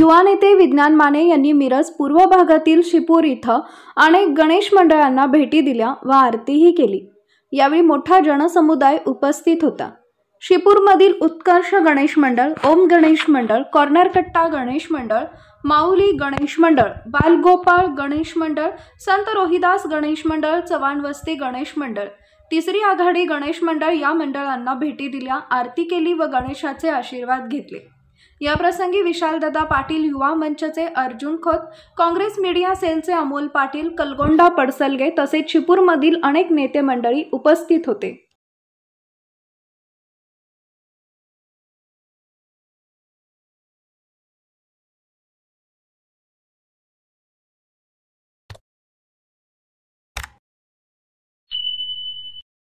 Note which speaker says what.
Speaker 1: युवा नेते विज्ञान माने यांनी मिरज पूर्व भागातील शिपूर इथं अनेक गणेश मंडळांना भेटी दिल्या व आरतीही केली। यावेळी मोठा जनसमुदाय उपस्थित होता। शिपूरमधील उत्कर्ष गणेश मंडळ, ओम गणेश मंडळ, कॉर्नर कट्टा गणेश मंडळ, माऊली गणेश मंडळ, बालगोपाळ गणेश मंडळ, संत रोहिदास गणेश मंडळ, चव्हाण वस्ती गणेश मंडळ, तिसरी आघाडी गणेश मंडळ या मंडळांना भेटी दिल्या, आरती केली व गणेशाचे आशीर्वाद घेतले। या प्रसंगी विशालदादा पाटील युवा मंचचे अर्जुन खोत, काँग्रेस मीडिया सेलचे अमोल पाटील, कलगोंडा पडसलगे तसेच शिपूरमधील अनेक नेते मंडळी उपस्थित होते।